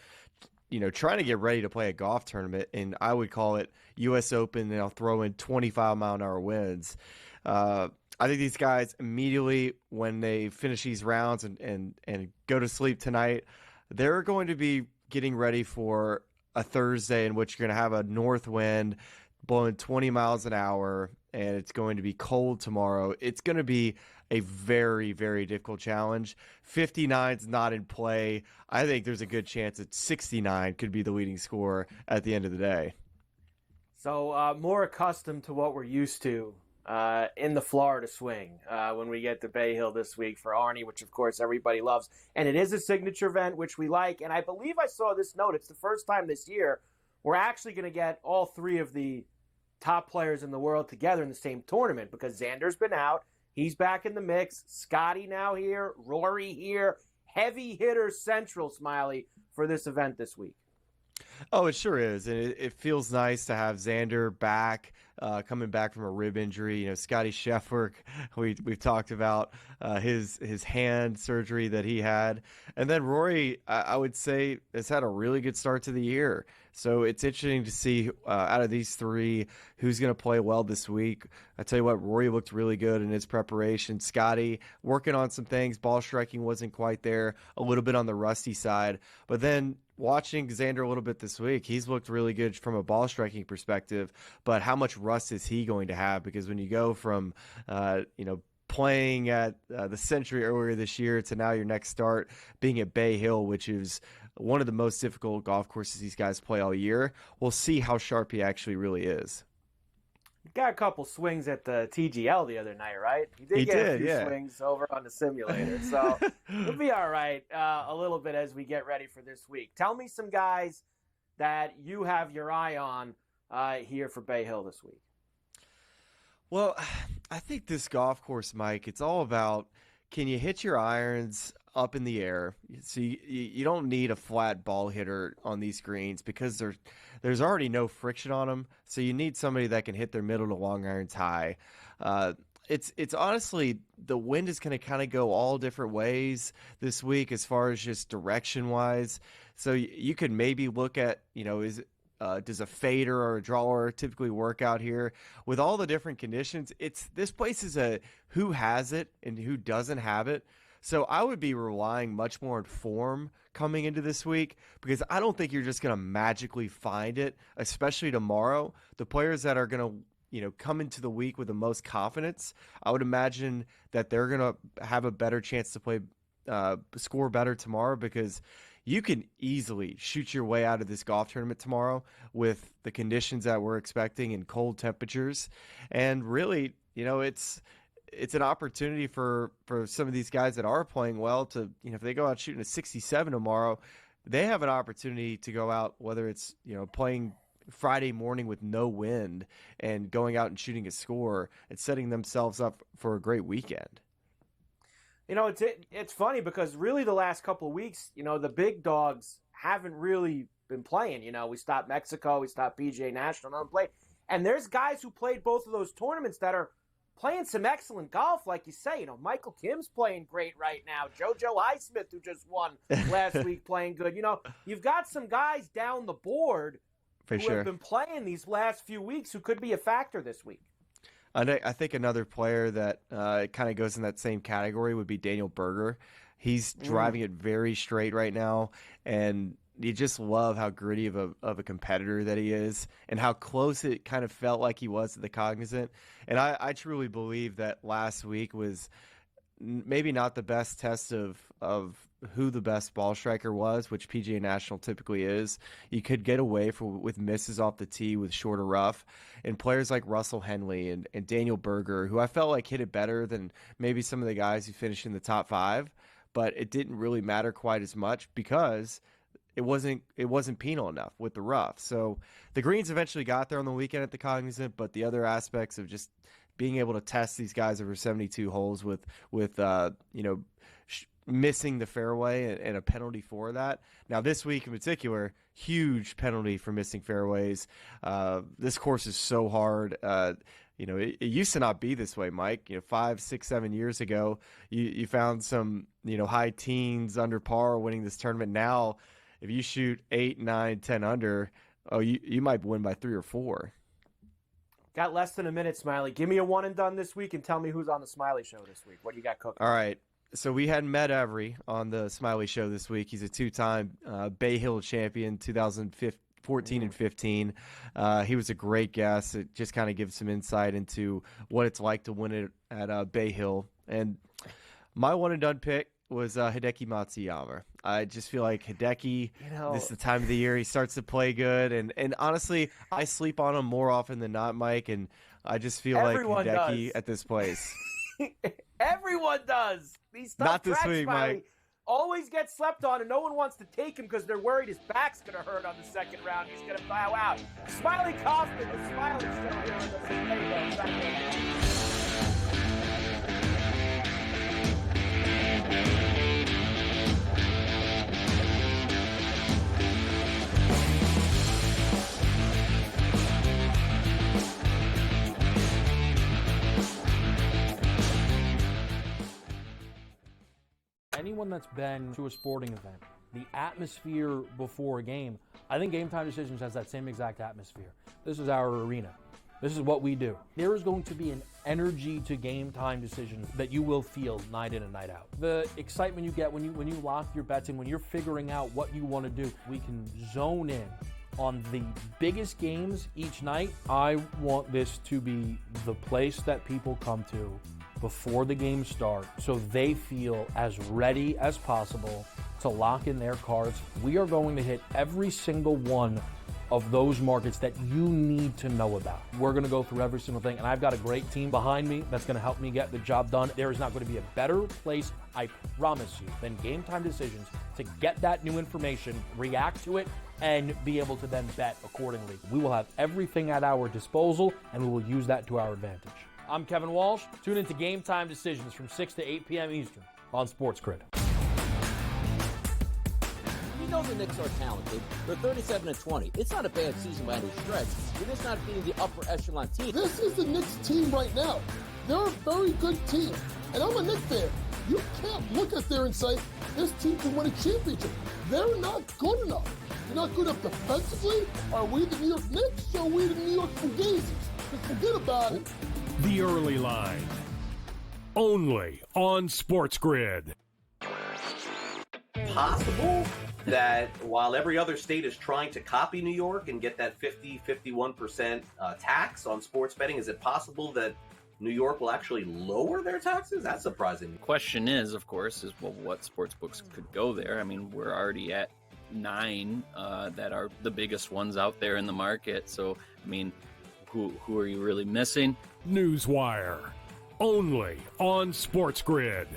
trying to get ready to play a golf tournament, and I would call it U.S. Open, and I'll throw in 25-mile-an-hour winds. I think these guys immediately, when they finish these rounds and go to sleep tonight, they're going to be getting ready for a Thursday in which you're going to have a north wind blowing 20 miles an hour, and it's going to be cold tomorrow. It's going to be a very, very difficult challenge. 59's not in play. I think there's a good chance that 69 could be the leading score at the end of the day. So more accustomed to what we're used to in the Florida swing when we get to Bay Hill this week for Arnie, which, of course, everybody loves. And it is a signature event, which we like. And I believe I saw this note. It's the first time this year we're actually going to get all 3 of the top players in the world together in the same tournament because Xander's been out. He's back in the mix. Scotty now here. Rory here. Heavy hitter central, Smiley, for this event this week. Oh, it sure is, and it feels nice to have Xander back, coming back from a rib injury. You know, Scotty Scheffler, we've talked about his hand surgery that he had, and then Rory, I would say, has had a really good start to the year. So it's interesting to see out of these three who's going to play well this week. I tell you what, Rory looked really good in his preparation. Scotty working on some things. Ball striking wasn't quite there, a little bit on the rusty side. But then watching Xander a little bit this week, he's looked really good from a ball striking perspective. But how much rust is he going to have? Because when you go from, playing at the Century earlier this year to now your next start being at Bay Hill, which is one of the most difficult golf courses these guys play all year, we'll see how sharp he actually really is. Got a couple swings at the TGL the other night, right? He did get a few swings over on the simulator, so we'll be all right a little bit as we get ready for this week. Tell me some guys that you have your eye on here for Bay Hill this week. Well, I think this golf course, Mike, it's all about, can you hit your irons up in the air? So you don't need a flat ball hitter on these greens because there's already no friction on them. So you need somebody that can hit their middle to long irons high. It's honestly, the wind is going to kind of go all different ways this week as far as just direction wise. So you could maybe look at, does a fader or a drawer typically work out here? With all the different conditions, this place is a who has it and who doesn't have it. So I would be relying much more on form coming into this week because I don't think you're just going to magically find it, especially tomorrow. The players that are going to come into the week with the most confidence, I would imagine that they're going to have a better chance to score better tomorrow because you can easily shoot your way out of this golf tournament tomorrow with the conditions that we're expecting and cold temperatures. And really, it's an opportunity for some of these guys that are playing well to, if they go out shooting a 67 tomorrow, they have an opportunity to go out, whether it's, playing Friday morning with no wind and going out and shooting a score and setting themselves up for a great weekend. It's funny because really the last couple of weeks, the big dogs haven't really been playing. We stopped Mexico, we stopped PGA National, don't play. And there's guys who played both of those tournaments that are playing some excellent golf, like you say. Michael Kim's playing great right now. JoJo Highsmith, who just won last week, playing good. You've got some guys down the board who have been playing these last few weeks who could be a factor this week. I think another player that kind of goes in that same category would be Daniel Berger. He's driving it very straight right now, and you just love how gritty of a competitor that he is and how close it kind of felt like he was to the Cognizant. And I truly believe that last week was maybe not the best test of who the best ball striker was, which PGA National typically is. You could get away with misses off the tee with shorter rough. And players like Russell Henley and Daniel Berger, who I felt like hit it better than maybe some of the guys who finished in the top 5, but it didn't really matter quite as much because it wasn't penal enough with the rough. So the greens eventually got there on the weekend at the Cognizant, but the other aspects of just being able to test these guys over 72 holes with missing the fairway and a penalty for that. Now this week in particular, huge penalty for missing fairways. This course is so hard. It used to not be this way, Mike. 5, 6, 7 years ago, you found some, high teens under par winning this tournament. Now, if you shoot 8, 9, 10 under, you might win by 3 or 4. Got less than a minute, Smiley. Give me a one and done this week and tell me who's on the Smiley Show this week. What do you got cooking? All right. So we had Matt Every on the Smiley Show this week. He's a 2-time Bay Hill champion, 2014 and 15. He was a great guest. It just kind of gives some insight into what it's like to win it at Bay Hill. And my one and done pick was Hideki Matsuyama. I just feel like Hideki, this is the time of the year he starts to play good. And honestly, I sleep on him more often than not, Mike. And I just feel Everyone like Hideki does. at this place. Everyone does. These tough Not this tracks, week, Smiley, Mike. always get slept on, and no one wants to take him because they're worried his back's going to hurt on the second round. He's going to bow out. Smiley Kaufman, the Smiley Show here on the Sunday. anyone that's been to a sporting event, the atmosphere before a game, I think Game Time Decisions has that same exact atmosphere. This is our arena. This is what we do. There is going to be an energy to Game Time Decisions that you will feel night in and night out. The excitement you get when you lock your bets in, when you're figuring out what you want to do, we can zone in on the biggest games each night. I want this to be the place that people come to before the games start so they feel as ready as possible to lock in their cards. We are going to hit every single one of those markets that you need to know about. We're going to go through every single thing, and I've got a great team behind me that's going to help me get the job done. There is not going to be a better place, I promise you, than Game Time Decisions to get that new information, react to it, and be able to then bet accordingly. We will have everything at our disposal, and we will use that to our advantage. I'm Kevin Walsh. Tune into Game Time Decisions from 6 to 8 p.m. Eastern on SportsGrid. We know the Knicks are talented. They're 37-20. It's not a bad season by any stretch. You're just not beating the upper echelon team. This is the Knicks team right now. They're a very good team. And I'm a Knicks fan. You can't look at there and say, this team can win a championship. They're not good enough. They're not good enough defensively. Are we the New York Knicks or are we the New York Fugazis? Just forget about it. The Early Line. Only on SportsGrid. Possible that while every other state is trying to copy New York and get that 51% tax on sports betting, is it possible that New York will actually lower their taxes? That's surprising. The question is, of course, well, what sports books could go there? I mean, we're already at 9 that are the biggest ones out there in the market. So, I mean, who are you really missing? Newswire. Only on SportsGrid.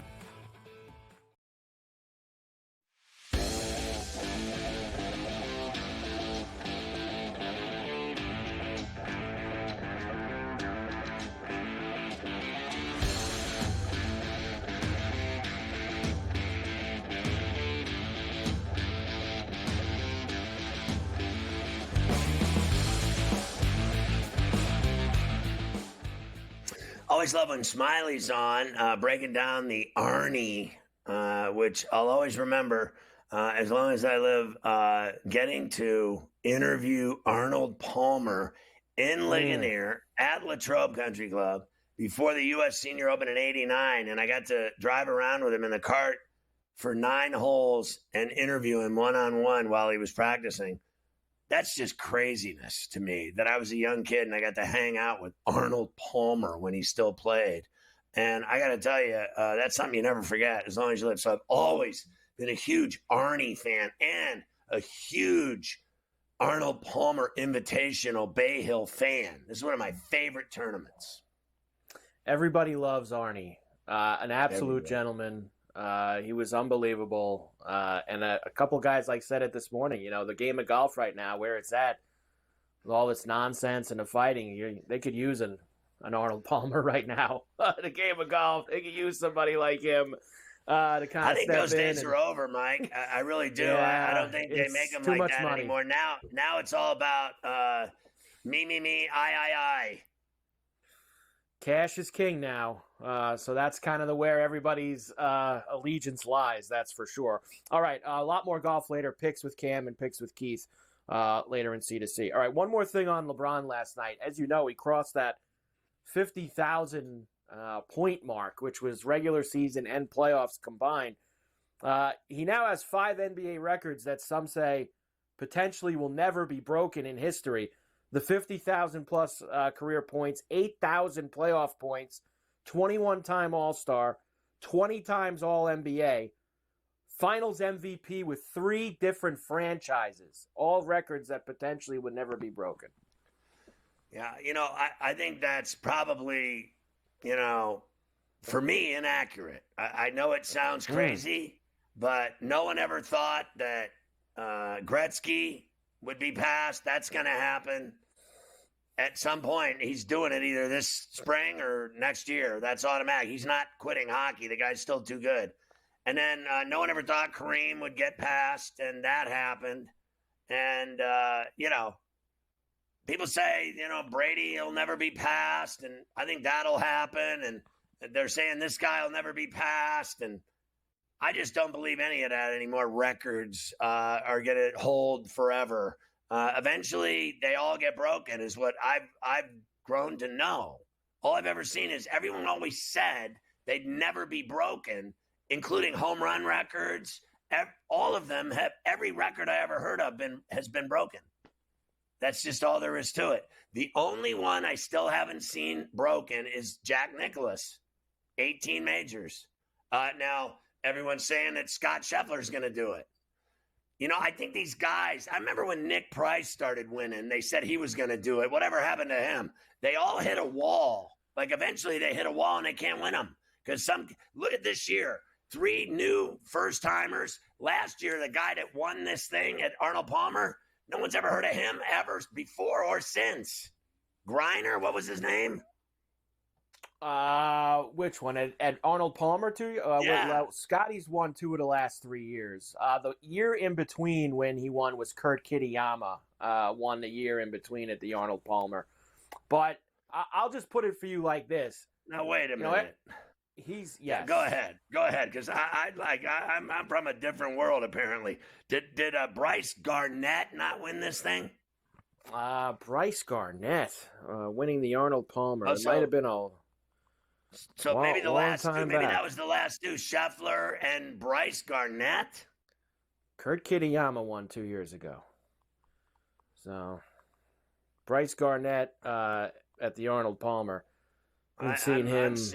Always love when Smiley's on, breaking down the Arnie, which I'll always remember as long as I live, getting to interview Arnold Palmer in Ligonier at Latrobe Country Club before the U.S. Senior Open in '89. And I got to drive around with him in the cart for 9 holes and interview him one-on-one while he was practicing. That's just craziness to me that I was a young kid and I got to hang out with Arnold Palmer when he still played. And I got to tell you, that's something you never forget as long as you live. So I've always been a huge Arnie fan and a huge Arnold Palmer Invitational Bay Hill fan. This is one of my favorite tournaments. Everybody loves Arnie. An absolute gentleman. He was unbelievable. And a couple guys said it this morning, the game of golf right now, where it's at, with all this nonsense and the fighting, they could use an Arnold Palmer right now. The game of golf, they could use somebody like him to kind of I think step those days in are over, Mike. I really do. Yeah, I don't think they make them too like much that money. anymore. Now it's all about me, I. Cash is king now. So that's kind of where everybody's allegiance lies, that's for sure. All right, a lot more golf later. Picks with Cam and picks with Keith later in C2C. All right, one more thing on LeBron last night. As you know, he crossed that 50,000 point mark, which was regular season and playoffs combined. He now has 5 NBA records that some say potentially will never be broken in history. The 50,000 plus career points, 8,000 playoff points, 21-time All-Star, 20 times All-NBA, Finals MVP with 3 different franchises, all records that potentially would never be broken. Yeah, I think that's probably, for me, inaccurate. I know it sounds crazy, but no one ever thought that Gretzky would be passed. That's going to happen at some point. He's doing it either this spring or next year. That's automatic. He's not quitting hockey. The guy's still too good. And then no one ever thought Kareem would get passed, and that happened. And, people say, Brady will never be passed, and I think that'll happen. And they're saying this guy will never be passed. And I just don't believe any of that anymore. Records are going to hold forever. Eventually, they all get broken, is what I've grown to know. All I've ever seen is everyone always said they'd never be broken, including home run records. All of them have, every record I ever heard of has been broken. That's just all there is to it. The only one I still haven't seen broken is Jack Nicklaus, 18 majors. Now, everyone's saying that Scott Scheffler's going to do it. You know, I think these guys, I remember when Nick Price started winning, they said he was going to do it. Whatever happened to him? They all hit a wall. Like eventually they hit a wall and they can't win them. Because look at this year, 3 new first timers. Last year, the guy that won this thing at Arnold Palmer, no one's ever heard of him ever before or since. Griner, what was his name? Which one? At Arnold Palmer too? Yeah. Scotty's won 2 of the last 3 years. The year in between when he won was Kurt Kitayama. Won the year in between at the Arnold Palmer. But I'll just put it for you like this. Now wait a minute. Yes. Go ahead, because I'm from a different world apparently. Did Bryce Garnett not win this thing? Bryce Garnett winning the Arnold Palmer. Oh, it might have been maybe the last two. Maybe back. that was the last two. Scheffler and Bryce Garnett. Kurt Kitayama won 2 years ago. So Bryce Garnett at the Arnold Palmer. I'm seeing things.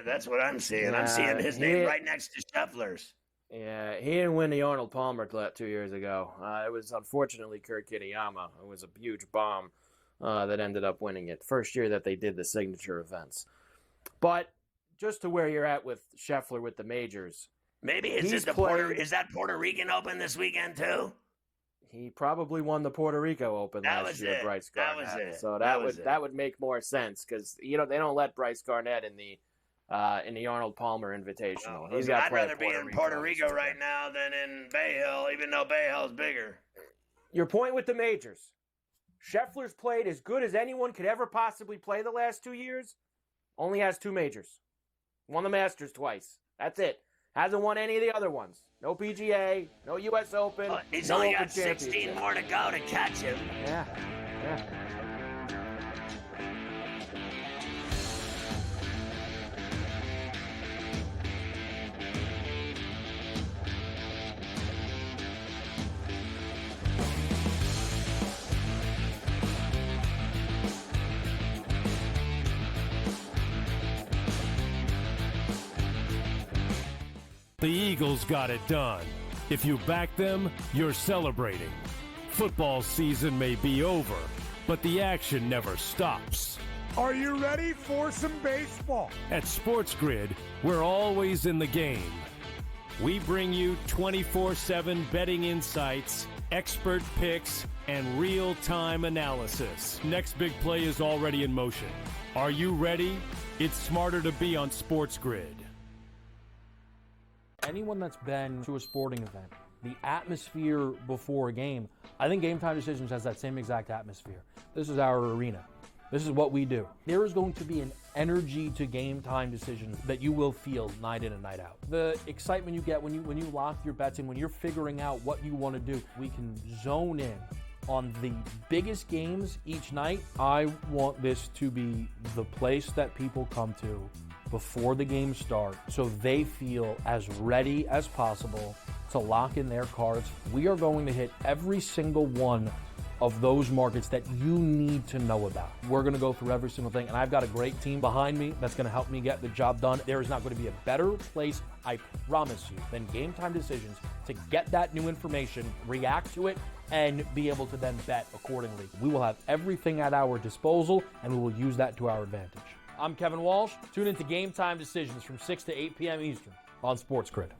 That's what I'm seeing. I'm seeing his name right next to Scheffler's. Yeah, he didn't win the Arnold Palmer 2 years ago. It was unfortunately Kurt Kitayama. It was a huge bomb that ended up winning it. First year that they did the signature events. But just to where you're at with Scheffler with the majors. Maybe is that Puerto Rican Open this weekend too? He probably won the Puerto Rico Open last year, Bryce Garnett. That was it. So that would make more sense because they don't let Bryce Garnett in the Arnold Palmer Invitational. I'd rather be in Puerto Rico right now than in Bay Hill, even though Bay Hill's bigger. Your point with the majors. Scheffler's played as good as anyone could ever possibly play the last 2 years. Only has 2 majors. Won the Masters twice. That's it. Hasn't won any of the other ones. No PGA, no U.S. Open. He's no only Open got 16 Championship. more to go to catch him. Yeah. The Eagles got it done. If you back them, you're celebrating. Football season may be over, but the action never stops. Are you ready for some baseball? At SportsGrid, we're always in the game. We bring you 24/7 betting insights, expert picks, and real-time analysis. Next big play is already in motion. Are you ready? It's smarter to be on SportsGrid. Anyone that's been to a sporting event, the atmosphere before a game, I think Game Time Decisions has that same exact atmosphere. This is our arena. This is what we do. There is going to be an energy to Game Time Decisions that you will feel night in and night out. The excitement you get when you lock your bets in, when you're figuring out what you want to do, we can zone in on the biggest games each night. I want this to be the place that people come to before the games start so they feel as ready as possible to lock in their cards. We are going to hit every single one of those markets that you need to know about. We're going to go through every single thing, and I've got a great team behind me that's going to help me get the job done. There is not going to be a better place, I promise you, than Game Time Decisions to get that new information, react to it, and be able to then bet accordingly. We will have everything at our disposal, and we will use that to our advantage. I'm Kevin Walsh. Tune into Game Time Decisions from 6 to 8 p.m. Eastern on SportsGrid.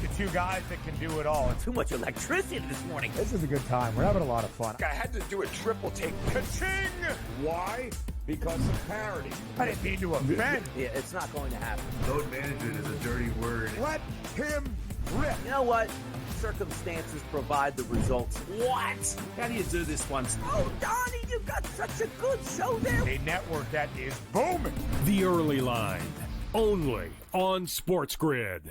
The two guys that can do it all. Too much electricity this morning. This is a good time. We're having a lot of fun. I had to do a triple take. Ka-ching! Why? Because of parity. I didn't mean to offend. Yeah, it's not going to happen. Load management is a dirty word. Let him rip. You know what? Circumstances provide the results. What? How do you do this one? Oh, Donnie, you've got such a good show there. A network that is booming. The Early Line, only on SportsGrid.